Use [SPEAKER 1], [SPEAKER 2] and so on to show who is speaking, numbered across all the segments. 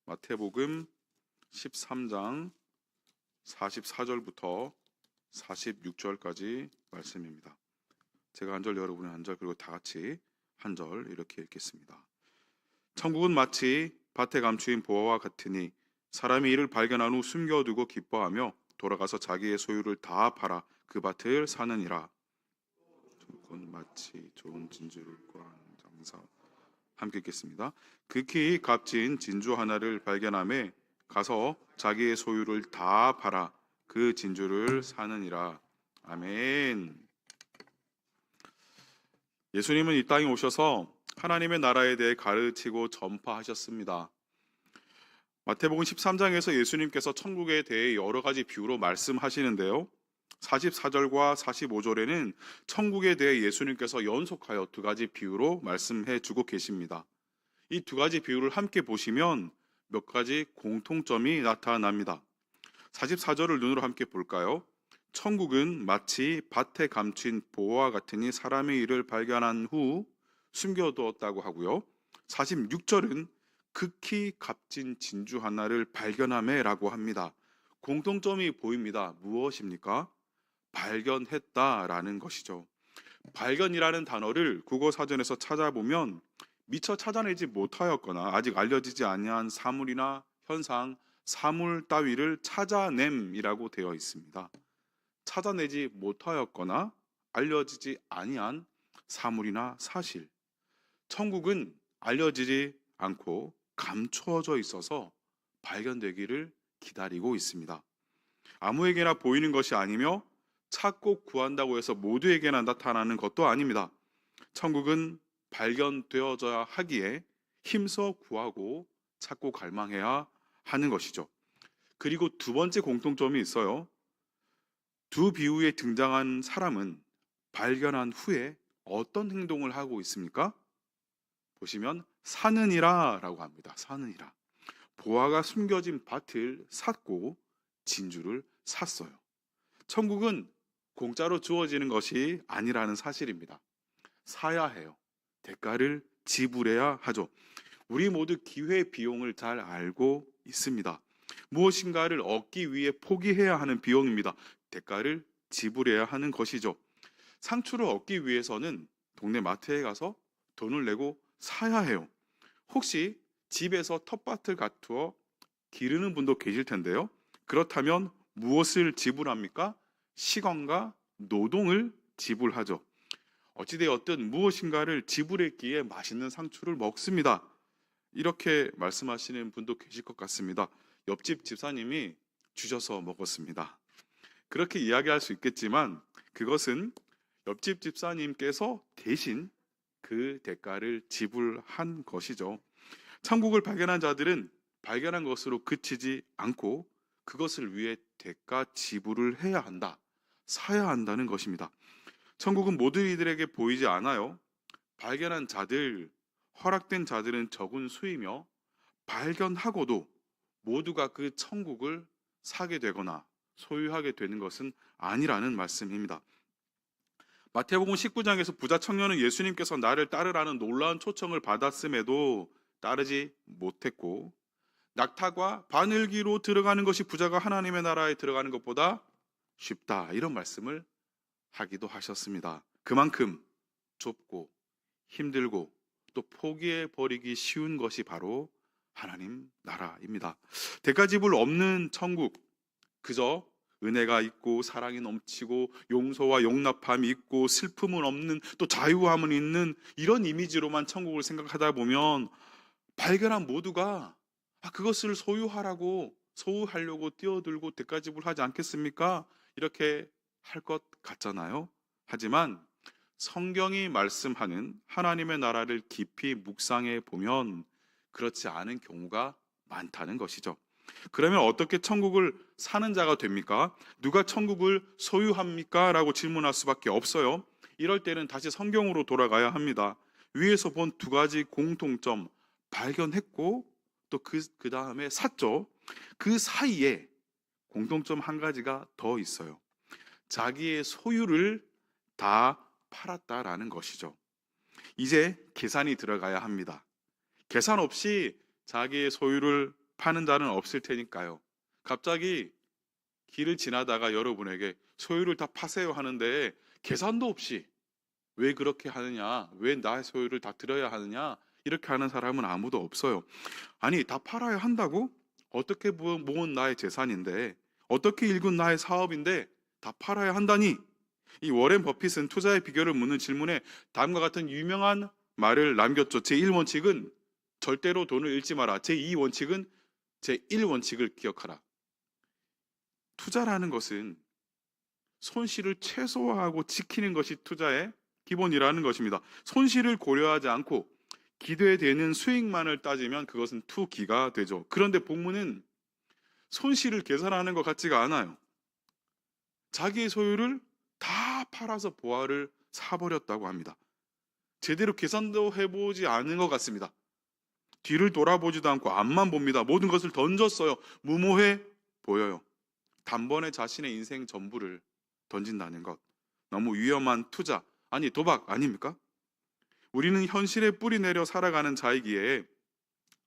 [SPEAKER 1] 마태복음 13장 44절부터 46절까지 말씀입니다. 제가 한 절, 여러분이 한 절, 그리고 다 같이 한 절 이렇게 읽겠습니다. 천국은 마치 밭에 감추인 보화와 같으니 사람이 이를 발견한 후 숨겨두고 기뻐하며 돌아가서 자기의 소유를 다 팔아 그 밭을 사느니라. 천국은 마치 좋은 진주를 구한 장사. 함께 읽겠습니다. 극히 값진 진주 하나를 발견함에 가서 자기의 소유를 다 팔아 그 진주를 사느니라. 아멘. 예수님은 이 땅에 오셔서 하나님의 나라에 대해 가르치고 전파하셨습니다. 마태복음 13장에서 예수님께서 천국에 대해 여러 가지 비유로 말씀하시는데요. 44절과 45절에는 천국에 대해 예수님께서 연속하여 두 가지 비유로 말씀해 주고 계십니다. 이 두 가지 비유를 함께 보시면 몇 가지 공통점이 나타납니다. 44절을 눈으로 함께 볼까요? 천국은 마치 밭에 감춘 보화 같으니 사람의 일을 발견한 후 숨겨두었다고 하고요. 46절은 극히 값진 진주 하나를 발견하매라고 합니다. 공통점이 보입니다. 무엇입니까? 발견했다라는 것이죠. 발견이라는 단어를 국어사전에서 찾아보면 미처 찾아내지 못하였거나 아직 알려지지 아니한 사물이나 현상, 사물 따위를 찾아냄이라고 되어 있습니다. 찾아내지 못하였거나 알려지지 아니한 사물이나 사실. 천국은 알려지지 않고 감추어져 있어서 발견되기를 기다리고 있습니다. 아무에게나 보이는 것이 아니며 찾고 구한다고 해서 모두에게나 나타나는 것도 아닙니다. 천국은 발견되어져야 하기에 힘써 구하고 찾고 갈망해야 하는 것이죠. 그리고 두 번째 공통점이 있어요. 두 비유에 등장한 사람은 발견한 후에 어떤 행동을 하고 있습니까? 보시면 사느니라 라고 합니다. 사느니라. 보화가 숨겨진 밭을 샀고 진주를 샀어요. 천국은 공짜로 주어지는 것이 아니라는 사실입니다. 사야 해요. 대가를 지불해야 하죠. 우리 모두 기회 비용을 잘 알고 있습니다. 무엇인가를 얻기 위해 포기해야 하는 비용입니다. 대가를 지불해야 하는 것이죠. 상추를 얻기 위해서는 동네 마트에 가서 돈을 내고 사야 해요. 혹시 집에서 텃밭을 갖추어 기르는 분도 계실 텐데요. 그렇다면 무엇을 지불합니까? 시간과 노동을 지불하죠. 어찌되었든 무엇인가를 지불했기에 맛있는 상추를 먹습니다. 이렇게 말씀하시는 분도 계실 것 같습니다. 옆집 집사님이 주셔서 먹었습니다. 그렇게 이야기할 수 있겠지만 그것은 옆집 집사님께서 대신 그 대가를 지불한 것이죠. 천국을 발견한 자들은 발견한 것으로 그치지 않고 그것을 위해 대가 지불을 해야 한다, 사야 한다는 것입니다. 천국은 모든 이들에게 보이지 않아요. 발견한 자들, 허락된 자들은 적은 수이며 발견하고도 모두가 그 천국을 사게 되거나 소유하게 되는 것은 아니라는 말씀입니다. 마태복음 19장에서 부자 청년은 예수님께서 나를 따르라는 놀라운 초청을 받았음에도 따르지 못했고 낙타과 바늘기로 들어가는 것이 부자가 하나님의 나라에 들어가는 것보다 쉽다, 이런 말씀을 하기도 하셨습니다. 그만큼 좁고 힘들고 또 포기해 버리기 쉬운 것이 바로 하나님 나라입니다. 대가지불 없는 천국, 그저 은혜가 있고 사랑이 넘치고 용서와 용납함이 있고 슬픔은 없는, 또 자유함은 있는, 이런 이미지로만 천국을 생각하다 보면 발견한 모두가 그것을 소유하려고 뛰어들고 대가지불하지 않겠습니까? 이렇게 할 것 같잖아요. 하지만 성경이 말씀하는 하나님의 나라를 깊이 묵상해 보면 그렇지 않은 경우가 많다는 것이죠. 그러면 어떻게 천국을 사는 자가 됩니까? 누가 천국을 소유합니까? 라고 질문할 수밖에 없어요. 이럴 때는 다시 성경으로 돌아가야 합니다. 위에서 본 두 가지 공통점 발견했고 또 그 다음에 샀죠. 그 사이에 공통점 한 가지가 더 있어요. 자기의 소유를 다 팔았다라는 것이죠. 이제 계산이 들어가야 합니다. 계산 없이 자기의 소유를 파는 자는 없을 테니까요. 갑자기 길을 지나다가 여러분에게 소유를 다 파세요 하는데 계산도 없이 왜 그렇게 하느냐, 왜 나의 소유를 다 드려야 하느냐, 이렇게 하는 사람은 아무도 없어요. 아니, 다 팔아야 한다고? 어떻게 모은 나의 재산인데, 어떻게 일군 나의 사업인데 다 팔아야 한다니? 이 워렌 버핏은 투자의 비결을 묻는 질문에 다음과 같은 유명한 말을 남겼죠. 제1원칙은 절대로 돈을 잃지 마라. 제2원칙은 제1원칙을 기억하라. 투자라는 것은 손실을 최소화하고 지키는 것이 투자의 기본이라는 것입니다. 손실을 고려하지 않고 기대되는 수익만을 따지면 그것은 투기가 되죠. 그런데 본문은 손실을 계산하는 것 같지가 않아요. 자기의 소유를 다 팔아서 보화를 사버렸다고 합니다. 제대로 계산도 해보지 않은 것 같습니다. 뒤를 돌아보지도 않고 앞만 봅니다. 모든 것을 던졌어요. 무모해 보여요. 단번에 자신의 인생 전부를 던진다는 것, 너무 위험한 투자, 아니 도박 아닙니까? 우리는 현실에 뿌리 내려 살아가는 자이기에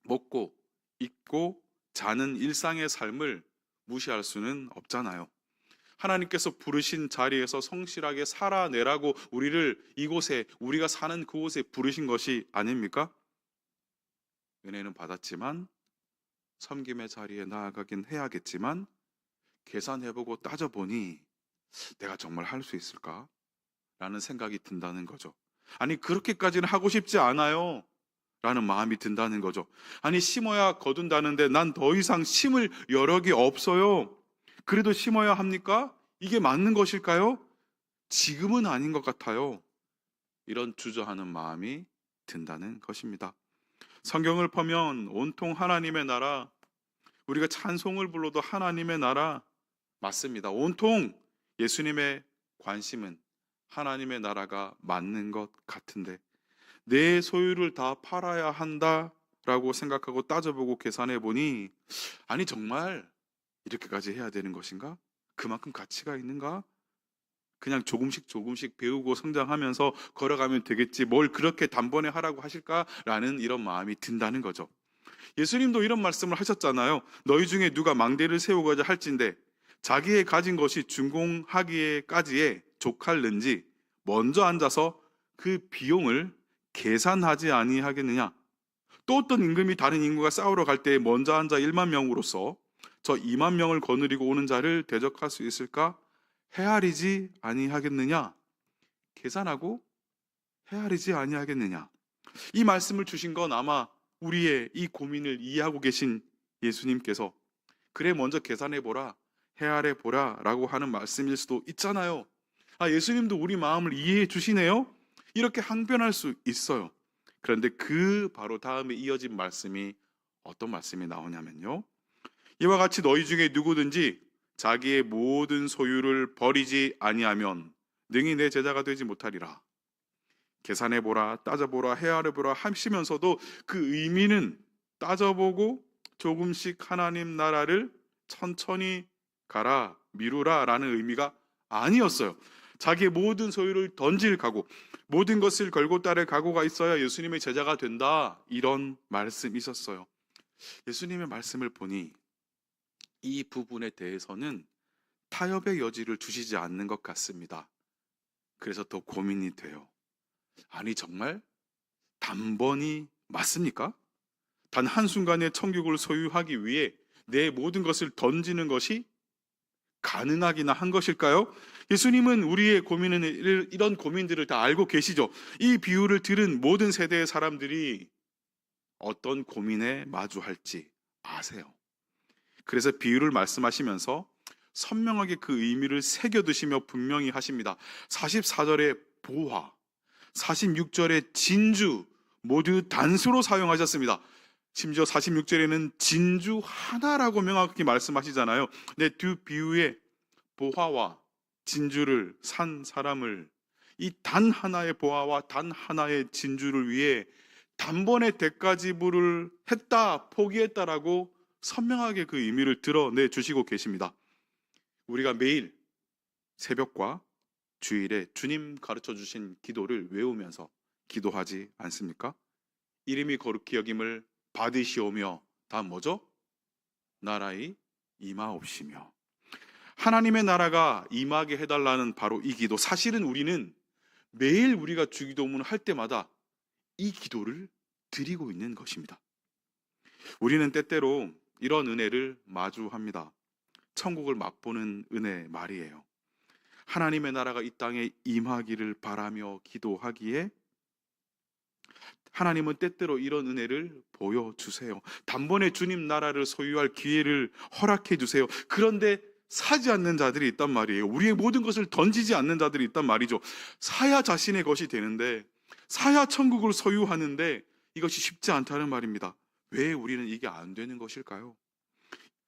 [SPEAKER 1] 먹고 입고 자는 일상의 삶을 무시할 수는 없잖아요. 하나님께서 부르신 자리에서 성실하게 살아내라고 우리를 이곳에, 우리가 사는 그곳에 부르신 것이 아닙니까? 은혜는 받았지만 섬김의 자리에 나아가긴 해야겠지만 계산해보고 따져보니 내가 정말 할 수 있을까? 라는 생각이 든다는 거죠. 아니, 그렇게까지는 하고 싶지 않아요 라는 마음이 든다는 거죠. 아니, 심어야 거둔다는데 난 더 이상 심을 여력이 없어요. 그래도 심어야 합니까? 이게 맞는 것일까요? 지금은 아닌 것 같아요. 이런 주저하는 마음이 든다는 것입니다. 성경을 보면 온통 하나님의 나라, 우리가 찬송을 불러도 하나님의 나라 맞습니다. 온통 예수님의 관심은 하나님의 나라가 맞는 것 같은데 내 소유를 다 팔아야 한다라고 생각하고 따져보고 계산해 보니 아니 정말 이렇게까지 해야 되는 것인가? 그만큼 가치가 있는가? 그냥 조금씩 조금씩 배우고 성장하면서 걸어가면 되겠지 뭘 그렇게 단번에 하라고 하실까라는 이런 마음이 든다는 거죠. 예수님도 이런 말씀을 하셨잖아요. 너희 중에 누가 망대를 세우고자 할진대 자기의 가진 것이 준공하기에까지에 족할는지 먼저 앉아서 그 비용을 계산하지 아니하겠느냐. 또 어떤 임금이 다른 임금과 싸우러 갈 때 먼저 앉아 1만 명으로서 저 2만 명을 거느리고 오는 자를 대적할 수 있을까? 헤아리지 아니하겠느냐. 계산하고 헤아리지 아니하겠느냐. 이 말씀을 주신 건 아마 우리의 이 고민을 이해하고 계신 예수님께서 그래 먼저 계산해보라, 헤아려보라 라고 하는 말씀일 수도 있잖아요. 아, 예수님도 우리 마음을 이해해 주시네요. 이렇게 항변할 수 있어요. 그런데 그 바로 다음에 이어진 말씀이 어떤 말씀이 나오냐면요, 이와 같이 너희 중에 누구든지 자기의 모든 소유를 버리지 아니하면 능히 내 제자가 되지 못하리라. 계산해보라, 따져보라, 헤아려보라 하시면서도 그 의미는 따져보고 조금씩 하나님 나라를 천천히 가라, 미루라 라는 의미가 아니었어요. 자기의 모든 소유를 던질 각오, 모든 것을 걸고 따를 각오가 있어야 예수님의 제자가 된다, 이런 말씀이 있었어요. 예수님의 말씀을 보니 이 부분에 대해서는 타협의 여지를 주시지 않는 것 같습니다. 그래서 더 고민이 돼요. 아니 정말 단번이 맞습니까? 단 한순간의 천국을 소유하기 위해 내 모든 것을 던지는 것이 가능하기나 한 것일까요? 예수님은 우리의 고민은 이런 고민들을 다 알고 계시죠. 이 비유를 들은 모든 세대의 사람들이 어떤 고민에 마주할지 아세요. 그래서 비유를 말씀하시면서 선명하게 그 의미를 새겨두시며 분명히 하십니다. 44절에 보화, 46절에 진주 모두 단수로 사용하셨습니다. 심지어 46절에는 진주 하나라고 명확히 말씀하시잖아요. 근데 두 비유에 보화와 진주를 산 사람을 이 단 하나의 보화와 단 하나의 진주를 위해 단번에 대가 지불을 했다, 포기했다라고 선명하게 그 의미를 드러내 주시고 계십니다. 우리가 매일 새벽과 주일에 주님 가르쳐 주신 기도를 외우면서 기도하지 않습니까? 이름이 거룩히 여김을 받으시오며, 다음 뭐죠? 나라의 임하옵시며. 하나님의 나라가 임하게 해달라는 바로 이 기도. 사실은 우리는 매일 우리가 주기도문을 할 때마다 이 기도를 드리고 있는 것입니다. 우리는 때때로 이런 은혜를 마주합니다. 천국을 맛보는 은혜 말이에요. 하나님의 나라가 이 땅에 임하기를 바라며 기도하기에 하나님은 때때로 이런 은혜를 보여주세요. 단번에 주님 나라를 소유할 기회를 허락해 주세요. 그런데 사지 않는 자들이 있단 말이에요. 우리의 모든 것을 던지지 않는 자들이 있단 말이죠. 사야 자신의 것이 되는데, 사야 천국을 소유하는데 이것이 쉽지 않다는 말입니다. 왜 우리는 이게 안 되는 것일까요?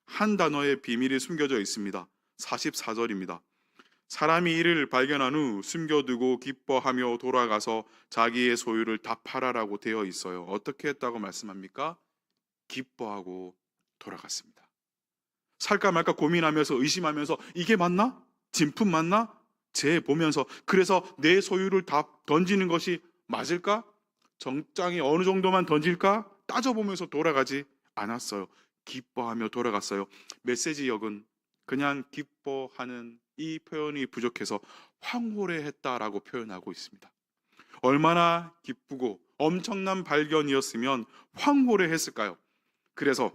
[SPEAKER 1] 한 단어의 비밀이 숨겨져 있습니다. 44절입니다. 사람이 이를 발견한 후 숨겨두고 기뻐하며 돌아가서 자기의 소유를 다 팔아라고 되어 있어요. 어떻게 했다고 말씀합니까? 기뻐하고 돌아갔습니다. 살까 말까 고민하면서 의심하면서 이게 맞나? 진품 맞나? 재보면서 그래서 내 소유를 다 던지는 것이 맞을까? 정장이 어느 정도만 던질까? 따져보면서 돌아가지 않았어요. 기뻐하며 돌아갔어요. 메시지역은 그냥 기뻐하는 이 표현이 부족해서 황홀해했다라고 표현하고 있습니다. 얼마나 기쁘고 엄청난 발견이었으면 황홀해했을까요? 그래서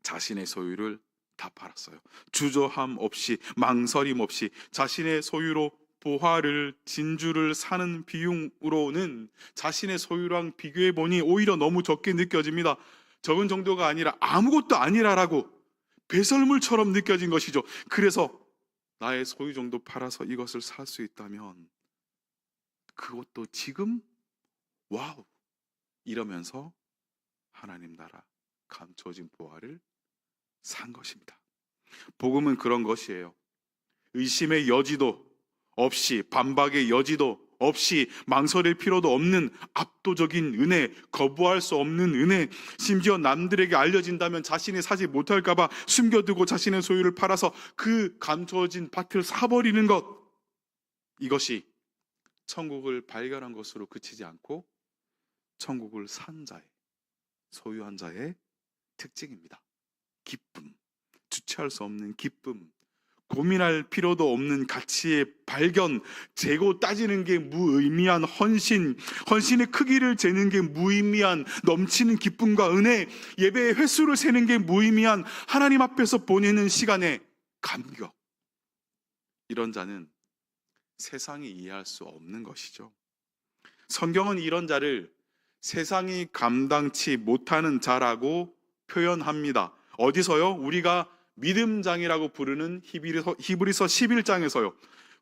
[SPEAKER 1] 자신의 소유를 다 팔았어요. 주저함 없이 망설임 없이 자신의 소유로 보화를 진주를 사는 비용으로는 자신의 소유랑 비교해 보니 오히려 너무 적게 느껴집니다. 적은 정도가 아니라 아무것도 아니라라고 배설물처럼 느껴진 것이죠. 그래서 나의 소유 정도 팔아서 이것을 살 수 있다면 그것도 지금 와우 이러면서 하나님 나라 감춰진 보화를 산 것입니다. 복음은 그런 것이에요. 의심의 여지도 없이 반박의 여지도 없이 망설일 필요도 없는 압도적인 은혜, 거부할 수 없는 은혜, 심지어 남들에게 알려진다면 자신이 사지 못할까 봐 숨겨두고 자신의 소유를 팔아서 그 감춰진 밭을 사버리는 것, 이것이 천국을 발견한 것으로 그치지 않고 천국을 산 자의, 소유한 자의 특징입니다. 기쁨, 주체할 수 없는 기쁨, 고민할 필요도 없는 가치의 발견, 재고 따지는 게 무의미한 헌신, 헌신의 크기를 재는 게 무의미한 넘치는 기쁨과 은혜, 예배의 횟수를 세는 게 무의미한 하나님 앞에서 보내는 시간의 감격. 이런 자는 세상이 이해할 수 없는 것이죠. 성경은 이런 자를 세상이 감당치 못하는 자라고 표현합니다. 어디서요? 우리가 믿음장이라고 부르는 히브리서 11장에서요.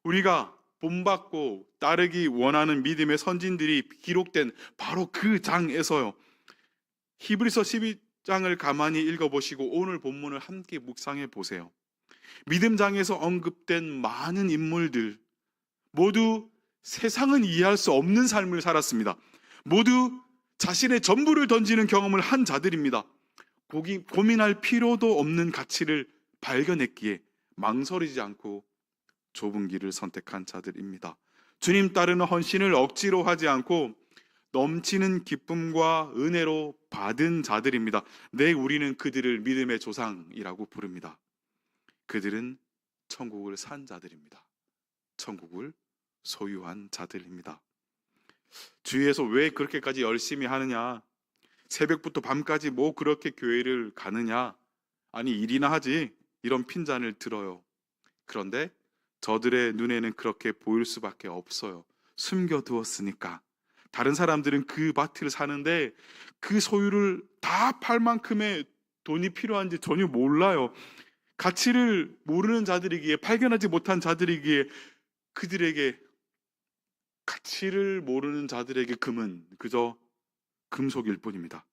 [SPEAKER 1] 우리가 본받고 따르기 원하는 믿음의 선진들이 기록된 바로 그 장에서요. 히브리서 12장을 가만히 읽어보시고 오늘 본문을 함께 묵상해 보세요. 믿음장에서 언급된 많은 인물들 모두 세상은 이해할 수 없는 삶을 살았습니다. 모두 자신의 전부를 던지는 경험을 한 자들입니다. 고민할 필요도 없는 가치를 발견했기에 망설이지 않고 좁은 길을 선택한 자들입니다. 주님 따르는 헌신을 억지로 하지 않고 넘치는 기쁨과 은혜로 받은 자들입니다. 네, 우리는 그들을 믿음의 조상이라고 부릅니다. 그들은 천국을 산 자들입니다. 천국을 소유한 자들입니다. 주위에서 왜 그렇게까지 열심히 하느냐? 새벽부터 밤까지 뭐 그렇게 교회를 가느냐? 아니 일이나 하지, 이런 핀잔을 들어요. 그런데 저들의 눈에는 그렇게 보일 수밖에 없어요. 숨겨두었으니까. 다른 사람들은 그 밭을 사는데 그 소유를 다 팔 만큼의 돈이 필요한지 전혀 몰라요. 가치를 모르는 자들이기에, 발견하지 못한 자들이기에, 그들에게, 가치를 모르는 자들에게 금은 그저 금속일 뿐입니다.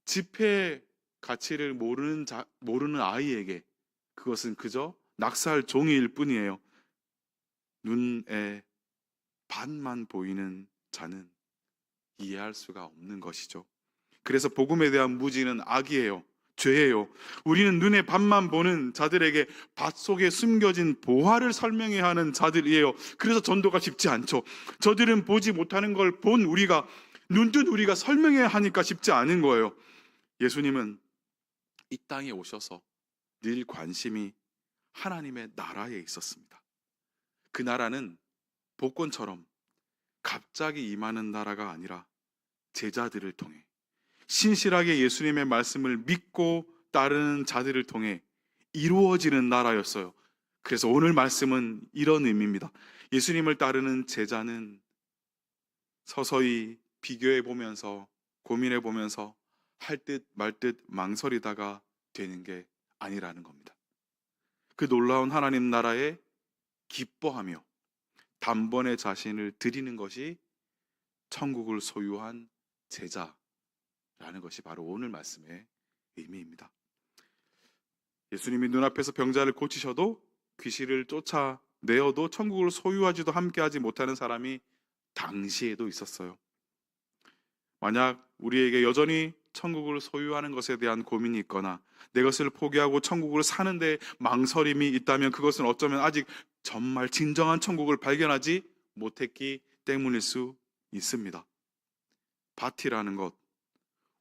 [SPEAKER 1] 지폐의 가치를 모르는 아이에게 그것은 그저 낙살 종이일 뿐이에요. 눈에 반만 보이는 자는 이해할 수가 없는 것이죠. 그래서 복음에 대한 무지는 악이에요. 죄예요. 우리는 눈에 반만 보는 자들에게 밭 속에 숨겨진 보화를 설명해야 하는 자들이에요. 그래서 전도가 쉽지 않죠. 저들은 보지 못하는 걸 본 우리가, 눈뜬 우리가 설명해야 하니까 쉽지 않은 거예요. 예수님은 이 땅에 오셔서 늘 관심이 하나님의 나라에 있었습니다. 그 나라는 복권처럼 갑자기 임하는 나라가 아니라 제자들을 통해, 신실하게 예수님의 말씀을 믿고 따르는 자들을 통해 이루어지는 나라였어요. 그래서 오늘 말씀은 이런 의미입니다. 예수님을 따르는 제자는 서서히 비교해 보면서, 고민해 보면서 할 듯 말 듯 망설이다가 되는 게 아니라는 겁니다. 그 놀라운 하나님 나라에 기뻐하며 단번에 자신을 드리는 것이 천국을 소유한 제자라는 것이 바로 오늘 말씀의 의미입니다. 예수님이 눈앞에서 병자를 고치셔도, 귀신을 쫓아내어도 천국을 소유하지도 함께하지 못하는 사람이 당시에도 있었어요. 만약 우리에게 여전히 천국을 소유하는 것에 대한 고민이 있거나 내 것을 포기하고 천국을 사는데 망설임이 있다면, 그것은 어쩌면 아직 정말 진정한 천국을 발견하지 못했기 때문일 수 있습니다. 밭이라는 것,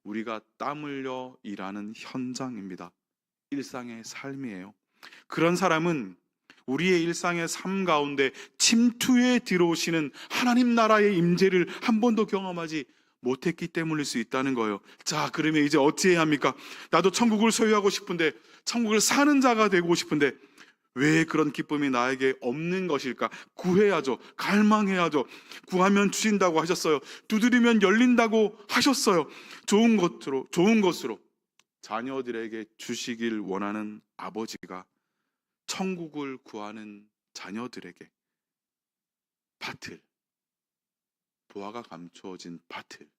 [SPEAKER 1] 우리가 땀 흘려 일하는 현장입니다. 일상의 삶이에요. 그런 사람은 우리의 일상의 삶 가운데 침투에 들어오시는 하나님 나라의 임재를 한 번도 경험하지 못했기 때문일 수 있다는 거예요. 자, 그러면 이제 어찌해야 합니까? 나도 천국을 소유하고 싶은데, 천국을 사는 자가 되고 싶은데 왜 그런 기쁨이 나에게 없는 것일까? 구해야죠. 갈망해야죠. 구하면 주신다고 하셨어요. 두드리면 열린다고 하셨어요. 좋은 것으로 자녀들에게 주시길 원하는 아버지가 천국을 구하는 자녀들에게 밭을, 보화가 감추어진 밭을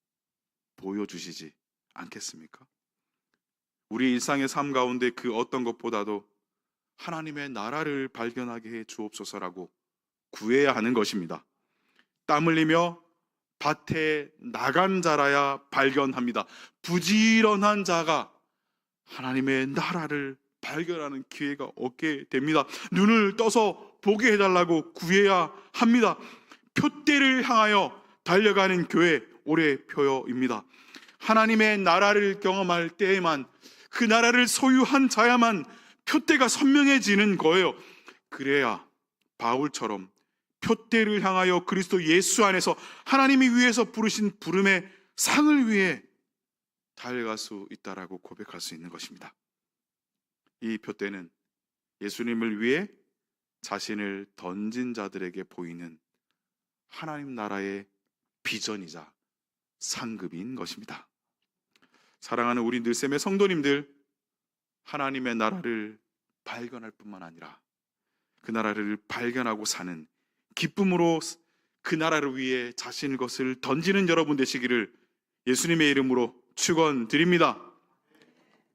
[SPEAKER 1] 보여주시지 않겠습니까? 우리 일상의 삶 가운데 그 어떤 것보다도 하나님의 나라를 발견하게 해 주옵소서라고 구해야 하는 것입니다. 땀 흘리며 밭에 나간 자라야 발견합니다. 부지런한 자가 하나님의 나라를 발견하는 기회가 얻게 됩니다. 눈을 떠서 보게 해달라고 구해야 합니다. 표대를 향하여 달려가는 교회 올해 표어입니다. 하나님의 나라를 경험할 때에만, 그 나라를 소유한 자야만 표대가 선명해지는 거예요. 그래야 바울처럼 표대를 향하여 그리스도 예수 안에서 하나님이 위해서 부르신 부름의 상을 위해 달려갈 수 있다라고 고백할 수 있는 것입니다. 이 표대는 예수님을 위해 자신을 던진 자들에게 보이는 하나님 나라의 비전이자 상급인 것입니다. 사랑하는 우리 늘샘의 성도님들, 하나님의 나라를 발견할 뿐만 아니라 그 나라를 발견하고 사는 기쁨으로 그 나라를 위해 자신의 것을 던지는 여러분 되시기를 예수님의 이름으로 축원드립니다.